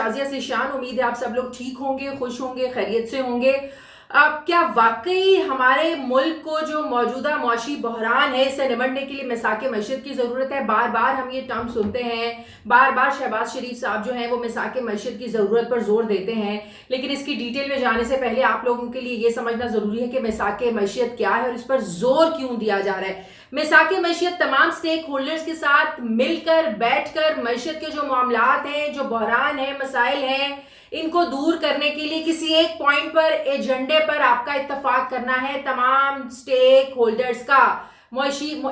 شازیہ سے شان. امید ہے آپ سب لوگ ٹھیک ہوں گے, خوش ہوں گے, خیریت سے ہوں گے. اب کیا واقعی ہمارے ملک کو جو موجودہ معاشی بحران ہے اس سے نمٹنے کے لیے مساک معیشت کی ضرورت ہے؟ بار بار ہم یہ ٹرم سنتے ہیں, بار بار شہباز شریف صاحب جو ہیں وہ مساک معیشت کی ضرورت پر زور دیتے ہیں, لیکن اس کی ڈیٹیل میں جانے سے پہلے آپ لوگوں کے لیے یہ سمجھنا ضروری ہے کہ مساک معیشت کیا ہے اور اس پر زور کیوں دیا جا رہا ہے. مساک معیشت تمام سٹیک ہولڈرز کے ساتھ مل کر بیٹھ کر معیشت کے جو معاملات ہیں, جو بحران ہیں, مسائل ہیں, ان کو دور کرنے کے لیے کسی ایک پوائنٹ پر, ایجنڈے پر آپ کا اتفاق کرنا ہے تمام سٹیک ہولڈرز کا.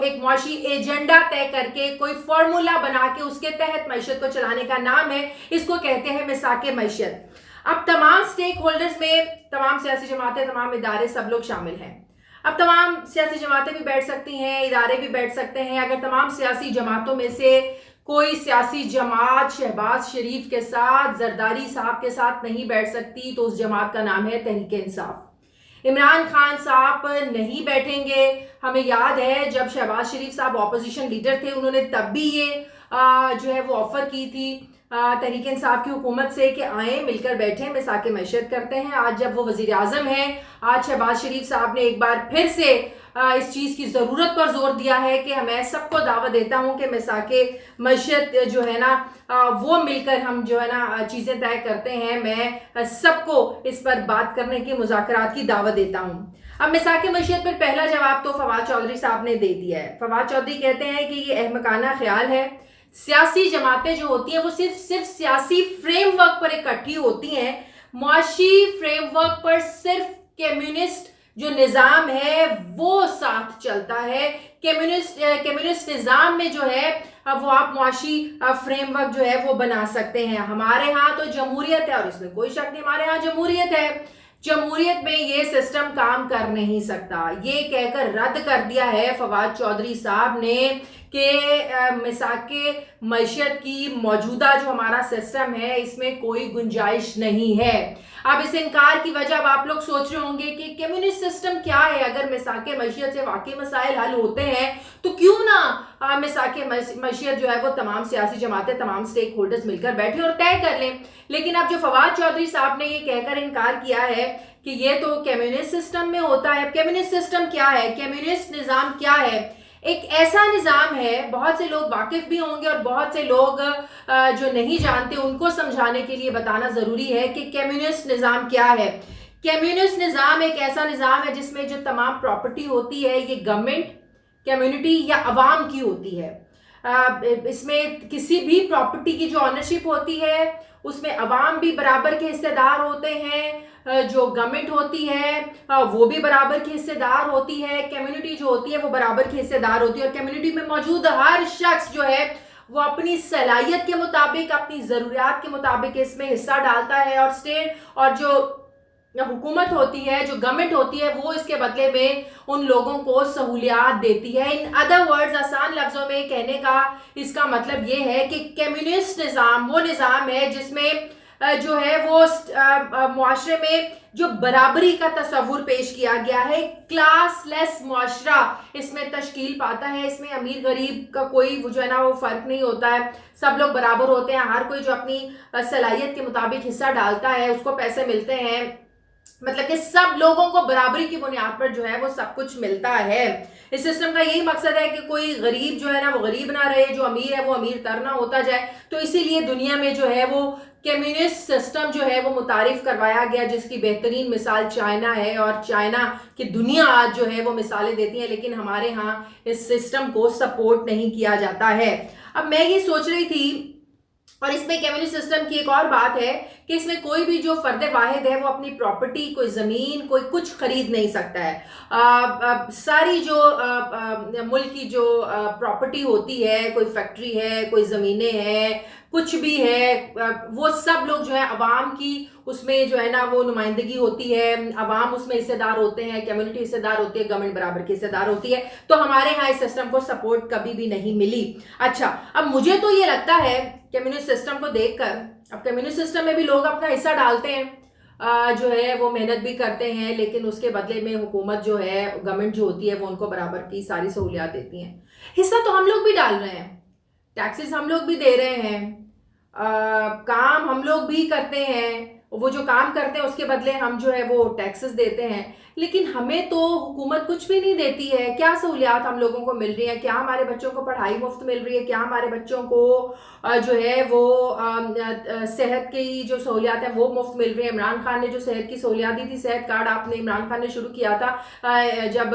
ایک معاشی ایجنڈا طے کر کے کوئی فارمولا بنا کے اس کے تحت معیشت کو چلانے کا نام ہے, اس کو کہتے ہیں مساک معیشت. اب تمام سٹیک ہولڈرز میں تمام سیاسی جماعتیں, تمام ادارے, سب لوگ شامل ہیں. اب تمام سیاسی جماعتیں بھی بیٹھ سکتی ہیں, ادارے بھی بیٹھ سکتے ہیں. اگر تمام سیاسی جماعتوں میں سے کوئی سیاسی جماعت شہباز شریف کے ساتھ, زرداری صاحب کے ساتھ نہیں بیٹھ سکتی تو اس جماعت کا نام ہے تحریک انصاف. عمران خان صاحب نہیں بیٹھیں گے. ہمیں یاد ہے جب شہباز شریف صاحب اپوزیشن لیڈر تھے, انہوں نے تب بھی یہ جو ہے وہ آفر کی تھی تحریک انصاف کی حکومت سے کہ آئیں مل کر بیٹھیں, مساک معیشت کرتے ہیں. آج جب وہ وزیر اعظم ہیں, آج شہباز شریف صاحب نے ایک بار پھر سے اس چیز کی ضرورت پر زور دیا ہے کہ میں سب کو دعوت دیتا ہوں کہ مساک معیشت جو ہے نا وہ مل کر ہم جو ہے نا چیزیں طے کرتے ہیں. میں سب کو اس پر بات کرنے کی, مذاکرات کی دعوت دیتا ہوں. اب مساک معیشت پر پہلا جواب تو فواد چودھری صاحب نے دے دیا ہے. فواد چودھری کہتے ہیں کہ یہ احمقانہ خیال ہے. سیاسی جماعتیں جو ہوتی ہیں وہ صرف سیاسی فریم ورک پر اکٹھی ہوتی ہیں, معاشی فریم ورک پر صرف کمیونسٹ جو نظام ہے وہ ساتھ چلتا ہے. کمیونسٹ نظام میں جو ہے وہ آپ معاشی فریم ورک جو ہے وہ بنا سکتے ہیں. ہمارے ہاں تو جمہوریت ہے, اور اس میں کوئی شک نہیں, ہمارے ہاں جمہوریت ہے. جمہوریت میں یہ سسٹم کام کر نہیں سکتا. یہ کہہ کر رد کر دیا ہے فواد چودھری صاحب نے کہ مساک معیشت کی موجودہ جو ہمارا سسٹم ہے اس میں کوئی گنجائش نہیں ہے. اب اس انکار کی وجہ اب آپ لوگ سوچ رہے ہوں گے کہ کمیونسٹ سسٹم کیا ہے؟ اگر مساک معیشت سے واقعی مسائل حل ہوتے ہیں تو کیوں نہ مساک معیشت جو ہے وہ تمام سیاسی جماعتیں, تمام سٹیک ہولڈرز مل کر بیٹھیں اور طے کر لیں. لیکن اب جو فواد چودھری صاحب نے یہ کہہ کر انکار کیا ہے کہ یہ تو کمیونسٹ سسٹم میں ہوتا ہے. اب کمیونسٹ سسٹم کیا ہے, کمیونسٹ نظام کیا ہے؟ ایک ایسا نظام ہے, بہت سے لوگ واقف بھی ہوں گے اور بہت سے لوگ جو نہیں جانتے ان کو سمجھانے کے لیے بتانا ضروری ہے کہ کمیونسٹ نظام کیا ہے. کمیونسٹ نظام ایک ایسا نظام ہے جس میں جو تمام پراپرٹی ہوتی ہے یہ گورنمنٹ, کمیونٹی یا عوام کی ہوتی ہے. اس میں کسی بھی پراپرٹی کی جو آنرشپ ہوتی ہے اس میں عوام بھی برابر کے حصے دار ہوتے ہیں, جو گورنمنٹ ہوتی ہے وہ بھی برابر کی حصے دار ہوتی ہے, کمیونٹی جو ہوتی ہے وہ برابر کی حصے دار ہوتی ہے, اور کمیونٹی میں موجود ہر شخص جو ہے وہ اپنی صلاحیت کے مطابق, اپنی ضروریات کے مطابق اس میں حصہ ڈالتا ہے. اور اسٹیٹ اور جو حکومت ہوتی ہے, جو گورنمنٹ ہوتی ہے, وہ اس کے بدلے میں ان لوگوں کو سہولیات دیتی ہے. ان ادر ورڈز, آسان لفظوں میں کہنے کا اس کا مطلب یہ ہے کہ کمیونسٹ نظام وہ نظام ہے جس میں جو ہے وہ معاشرے میں جو برابری کا تصور پیش کیا گیا ہے. کلاس لیس معاشرہ اس میں تشکیل پاتا ہے. اس میں امیر غریب کا کوئی جو ہے نا وہ فرق نہیں ہوتا ہے, سب لوگ برابر ہوتے ہیں. ہر کوئی جو اپنی صلاحیت کے مطابق حصہ ڈالتا ہے اس کو پیسے ملتے ہیں. مطلب کہ سب لوگوں کو برابری کی بنیاد پر جو ہے وہ سب کچھ ملتا ہے. اس سسٹم کا یہی مقصد ہے کہ کوئی غریب جو ہے نا وہ غریب نہ رہے, جو امیر ہے وہ امیر تر نہ ہوتا جائے. تو اسی لیے دنیا میں جو ہے وہ کمیونسٹ سسٹم جو ہے وہ متعارف کروایا گیا, جس کی بہترین مثال چائنا ہے, اور چائنا کی دنیا آج جو ہے وہ مثالیں دیتی ہے, لیکن ہمارے ہاں اس سسٹم کو سپورٹ نہیں کیا جاتا ہے. اب میں یہ سوچ رہی تھی, اور اس میں کمیونسٹ سسٹم کی ایک اور بات ہے کہ اس میں کوئی بھی جو فرد واحد ہے وہ اپنی پراپرٹی, کوئی زمین, کوئی کچھ خرید نہیں سکتا ہے. ساری جو ملک کی جو پراپرٹی ہوتی ہے, کوئی فیکٹری ہے, کوئی زمینیں ہیں, کچھ بھی ہے, وہ سب لوگ جو ہے عوام کی اس میں جو ہے نا وہ نمائندگی ہوتی ہے. عوام اس میں حصے دار ہوتے ہیں, کمیونٹی حصے دار ہوتی ہے, گورنمنٹ برابر کی حصے دار ہوتی ہے. تو ہمارے ہاں اس سسٹم کو سپورٹ کبھی بھی نہیں ملی. اچھا, اب مجھے تو یہ لگتا ہے کمیونسٹ سسٹم کو دیکھ کر, اب کمیونسٹ سسٹم میں بھی لوگ اپنا حصہ ڈالتے ہیں, جو ہے وہ محنت بھی کرتے ہیں, لیکن اس کے بدلے میں حکومت جو ہے, گورنمنٹ جو ہوتی ہے وہ ان کو برابر کی ساری سہولیات دیتی ہیں. حصہ تو ہم لوگ بھی ڈال رہے ہیں, ٹیکسز ہم لوگ بھی دے رہے ہیں, काम हम लोग भी करते हैं, वो जो काम करते हैं उसके बदले हम जो है वो टैक्सेस देते हैं, लेकिन हमें तो हुकूमत कुछ भी नहीं देती है। क्या सहूलियात हम लोगों को मिल रही हैं? क्या हमारे बच्चों को पढ़ाई मुफ्त मिल रही है? क्या हमारे बच्चों को जो है वो सेहत की जो सहूलियात है वो मुफ्त मिल रही है? इमरान खान ने जो सेहत की सहूलियात दी थी, सेहत कार्ड आपने इमरान खान ने शुरू किया था जब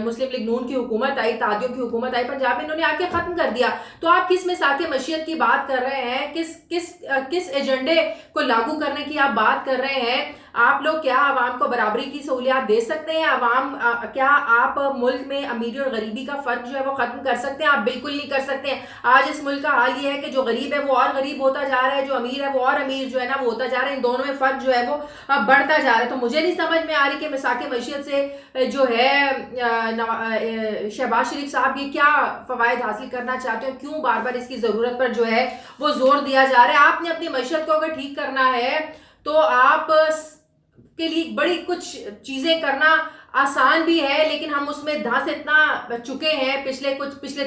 मुस्लिम लीग नून की हुकूमत आई, तादियों की हुकूमत आई पंजाब में, इन्होंने आके खत्म कर दिया। तो आप किस मिसाके मशीयत की बात कर रहे हैं? किस एजेंडे को लागू करने की आप बात कर रहे हैं? आप लोग क्या आवाम को बराबरी की सहूलियात दे सकते हैं? क्या आप मुल्क में अमीरी और गरीबी का फर्क जो है वो खत्म कर सकते हैं? आप बिल्कुल नहीं कर सकते हैं। आज इस मुल्क का हाल ये है कि जो गरीब है वो और गरीब होता जा रहा है, जो अमीर है वो और अमीर जो है ना वो होता जा रहा है। इन दोनों में फर्क जो है वो बढ़ता जा रहा है। तो मुझे नहीं समझ में आ रही कि मिसाके मईशत से जो है शहबाज शरीफ साहब ये क्या फवायद हासिल करना चाहते हैं, क्यों बार बार इसकी जरूरत पर जो है वो जोर दिया जा रहा है? आपने अपनी मईशत को अगर ठीक करना है तो आप के लिए बड़ी कुछ चीजें करना आसान भी है, लेकिन हम उसमें धंस इतना चुके हैं पिछले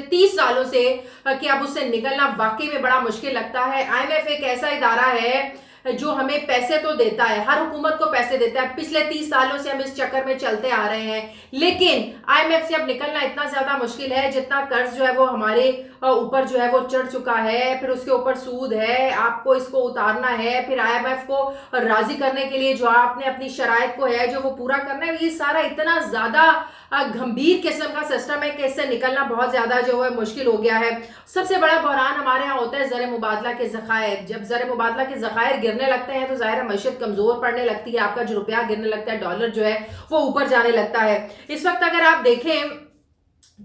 30 सालों से कि अब उससे निकलना वाकई में बड़ा मुश्किल लगता है। आईएमएफ एक ऐसा इदारा है जो हमें पैसे तो देता है, हर हुकूमत को पैसे देता है। पिछले 30 सालों से हम इस चक्कर में चलते आ रहे हैं, लेकिन आईएमएफ से अब निकलना इतना ज्यादा मुश्किल है जितना कर्ज जो है वो हमारे ऊपर जो है वो चढ़ चुका है, फिर उसके ऊपर सूद है, आपको इसको उतारना है, फिर आईएमएफ को राजी करने के लिए जो आपने अपनी शराइत को है जो वो पूरा करना है। ये सारा इतना ज्यादा गंभीर किस्म का सिस्टम है कि इससे निकलना बहुत ज्यादा जो है मुश्किल हो गया है। सबसे बड़ा बहरान हमारे यहाँ होता है ज़र मुबादला के ज़खायर। जब ज़र मुबादला के ज़खायर गिरने लगते हैं तो ज़ाहिर मईशत कमजोर पड़ने लगती है, आपका जो रुपया गिरने लगता है, डॉलर जो है वो ऊपर जाने लगता है। इस वक्त अगर आप देखें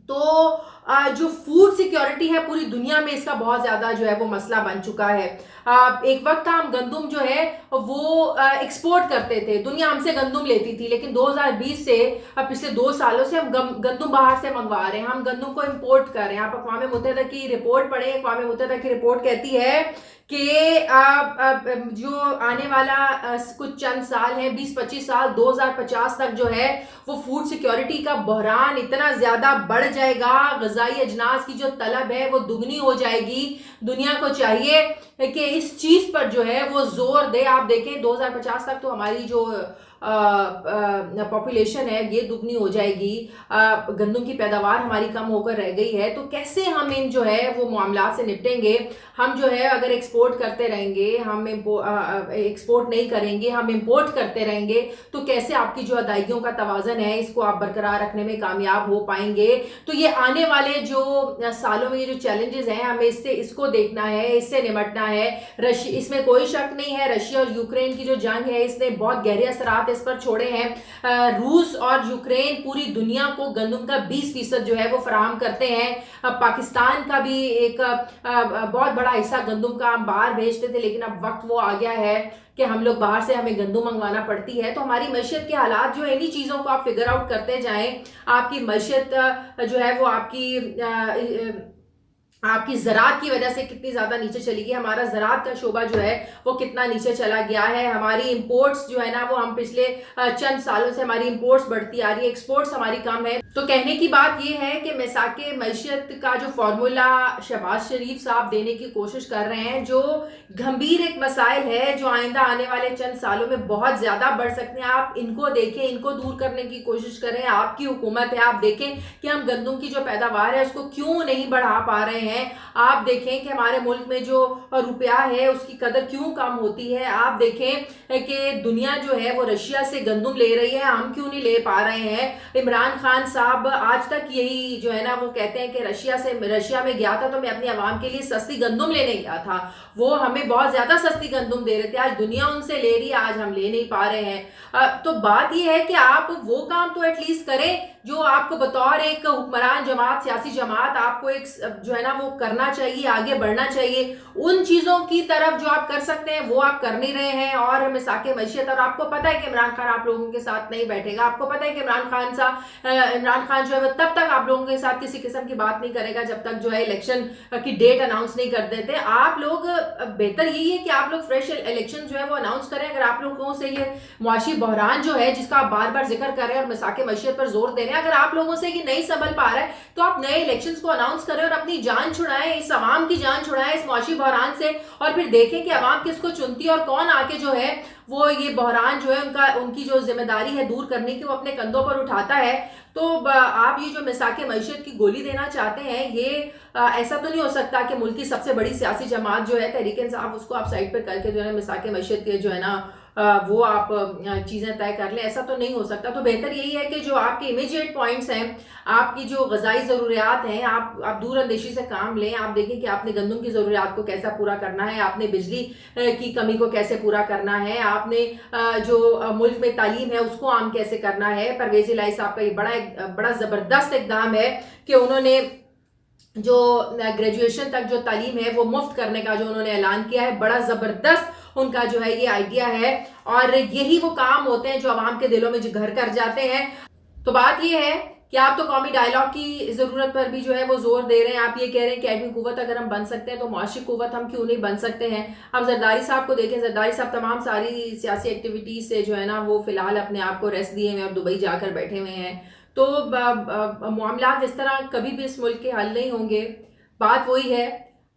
तो जो फूड सिक्योरिटी है पूरी दुनिया में इसका बहुत ज्यादा जो है वो मसला बन चुका है। एक वक्त था हम गंदुम जो है वो एक्सपोर्ट करते थे, दुनिया हमसे गंदुम लेती थी, लेकिन 2020 से पिछले 2 सालों से हम गंदुम बाहर से मंगवा रहे हैं, हम गंदुम को इंपोर्ट कर रहे हैं। आप अक़वाम मुत्तहिदा की रिपोर्ट पढ़े, अक़वाम मुत्तहिदा की रिपोर्ट कहती है कि जो आने वाला कुछ चंद साल है, 20-25 साल, 2050 तक जो है वो फूड सिक्योरिटी का बहरान इतना ज्यादा बढ़ जाएगा, ग़िज़ाई अजनास की जो तलब है वो दुगनी हो जाएगी। दुनिया को चाहिए कि इस चीज पर जो है वो जोर दे। आप देखें 2050 तक तो हमारी जो पॉपुलेशन है ये दुगनी हो जाएगी, गंदम की पैदावार हमारी कम होकर रह गई है, तो कैसे हम इन जो है वो मामला से निपटेंगे? हम जो है अगर एक्सपोर्ट करते रहेंगे, हम एक्सपोर्ट नहीं करेंगे, हम इंपोर्ट करते रहेंगे, तो कैसे आपकी जो अदायगियों का तवाज़न है इसको आप बरकरार रखने में कामयाब हो पाएंगे? तो ये आने वाले जो सालों में ये जो चैलेंजेस हैं हमें इसको देखना है, इससे निपटना है। इसमें कोई शक नहीं है, रशिया और यूक्रेन की जो जंग है इसने बहुत गहरे असरात इस पर छोड़े हैं। रूस और यूक्रेन पूरी दुनिया को गंदम का 20% जो है वो फराहम करते हैं। पाकिस्तान का भी एक बहुत बड़ा हिस्सा गंदम का हम बाहर भेजते थे, लेकिन अब वक्त वो आ गया है कि हम लोग बाहर से हमें गंदम मंगवाना पड़ती है। तो हमारी मैशियत के हालात जो है, इन्हीं चीज़ों को आप फिगर आउट करते जाएं। आपकी मैशियत जो है वो आपकी ज़राअत की वजह से कितनी ज़्यादा नीचे चली गई, हमारा ज़राअत का शोबा जो है वो कितना नीचे चला गया है। हमारी इंपोर्ट्स जो है ना वो हम पिछले चंद सालों से हमारी इंपोर्ट्स बढ़ती आ रही है, एक्सपोर्ट्स हमारी कम है। तो कहने की बात ये है कि मिसाके मैशियत का जो फार्मूला शहबाज शरीफ साहब देने की कोशिश कर रहे हैं, जो गंभीर एक मसाइल है जो आइंदा आने वाले चंद सालों में बहुत ज़्यादा बढ़ सकते हैं, आप इनको देखें, इनको दूर करने की कोशिश करें। आपकी हुकूमत है, आप देखें कि हम गंदम की जो पैदावार है उसको क्यों नहीं बढ़ा पा रहे हैं। आप देखें कि हमारे मुल्क में जो रुपया है उसकी कदर क्यों कम होती है। आप देखें कि दुनिया जो है वो रशिया से गंदम ले रही है, हम क्यों नहीं ले पा रहे हैं। इमरान खान साहब आज तक यही जो है ना वो कहते हैं कि रशिया में गया था तो मैं अपनी आवाम के लिए सस्ती गंदम लेने गया था, वो हमें बहुत ज्यादा सस्ती गंदम दे रहे थे, आज दुनिया उनसे ले रही है, आज हम ले नहीं पा रहे हैं। तो बात यह है कि आप वो काम तो एटलीस्ट करें जो आपको बतौर एक हुक्मरान जमात, सियासी जमात, आपको एक जो है ना वो करना चाहिए, आगे बढ़ना चाहिए। उन चीजों की तरफ जो आप कर सकते हैं वो आप कर नहीं रहे हैं। और मिसाके मैशियत, और आपको पता है कि इमरान खान आप लोगों के साथ नहीं बैठेगा, आपको पता है कि इमरान खान जो है तब तक आप लोगों के साथ किसी किस्म की बात नहीं करेगा जब तक जो है इलेक्शन की डेट अनाउंस नहीं कर देते। आप लोग बेहतर यही है कि आप लोग फ्रेश इलेक्शन जो है वो अनाउंस करें। अगर आप लोगों से ये मुआशी बहरान जो है जिसका आप बार बार जिक्र कर रहे हैं और मिसाके मैशियत पर जोर दे रहे हैं, लें। अगर आप लोगों से ये नहीं संभल पा रहा है तो आप नए इलेक्शंस को अनाउंस करें और अपनी जान छुड़ाएं, इस अवाम की जान छुड़ाएं इस मौशी बहरान से, और फिर देखें कि अवाम किसको चुनती है और कौन आके जो है वो ये बहरान जो है उनकी जो जिम्मेदारी है दूर करने की वो अपने कंधों पर उठाता है। तो आप ये जो मिसाके मईशत की गोली देना चाहते हैं, ये ऐसा तो नहीं हो सकता कि मुल्क की सबसे बड़ी सियासी जमात जो है तहरीक इंसाफ, उसको आप साइड पर करके जो है मिसाके मईशत के जो है ना वो आप चीज़ें तय कर लें, ऐसा तो नहीं हो सकता। तो बेहतर यही है कि जो आपके इमीडिएट पॉइंट्स हैं, आपकी जो ग़ज़ाई ज़रूरियात हैं, आप दूर अंदेशी से काम लें। आप देखें कि आपने गंदम की ज़रूरियात को कैसा पूरा करना है, आपने बिजली की कमी को कैसे पूरा करना है, आपने जो मुल्क में तालीम है उसको आम कैसे करना है। परवेज़ इलाही साहब का ये बड़ा ज़बरदस्त इक़दाम है कि उन्होंने जो ग्रेजुएशन तक जो तालीम है वो मुफ्त करने का जो उन्होंने ऐलान किया है, बड़ा ज़बरदस्त उनका जो है ये आइडिया है, और यही वो काम होते हैं जो आवाम के दिलों में जो घर कर जाते हैं। तो बात ये है कि आप तो कौमी डायलॉग की ज़रूरत पर भी जो है वो जोर दे रहे हैं। आप ये कह रहे हैं कि एटमी कुव्वत अगर हम बन सकते हैं तो मुआशी कुव्वत हम क्यों नहीं बन सकते हैं। अब जरदारी साहब को देखें, जरदारी साहब तमाम सारी सियासी एक्टिविटीज़ से जो है ना वो फ़िलहाल अपने आप को रेस्ट दिए हुए हैं और दुबई जाकर बैठे हुए हैं। तो मामलात इस तरह कभी भी इस मुल्क के हल नहीं होंगे। बात वही है,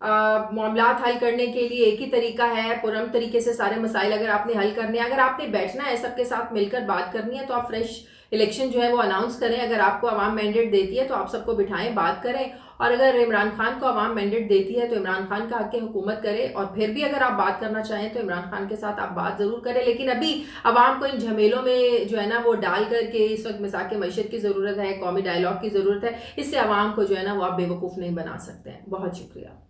मामलात हल करने के लिए एक ही तरीका है, पुरअमन तरीके से सारे मसाइल अगर आपने हल करने हैं, अगर आपने बैठना है सबके साथ मिलकर बात करनी है, तो आप फ्रेश इलेक्शन जो है वो अनाउंस करें। अगर आपको अवाम मैंडेट देती है तो आप सबको बिठाएं, बात करें, और अगर इमरान खान को अवाम मैंडेट देती है तो इमरान खान का हक है हुकूमत करे, और फिर भी अगर आप बात करना चाहें तो इमरान खान के साथ आप बात ज़रूर करें। लेकिन अभी अवाम को इन झमेलों में जो है ना वो डाल करके इस वक्त मिसाके मईशत की ज़रूरत है, कौमी डायलॉग की ज़रूरत है, इससे अवाम को जो है ना वो आप बेवकूफ़ नहीं बना सकते हैं। बहुत शुक्रिया।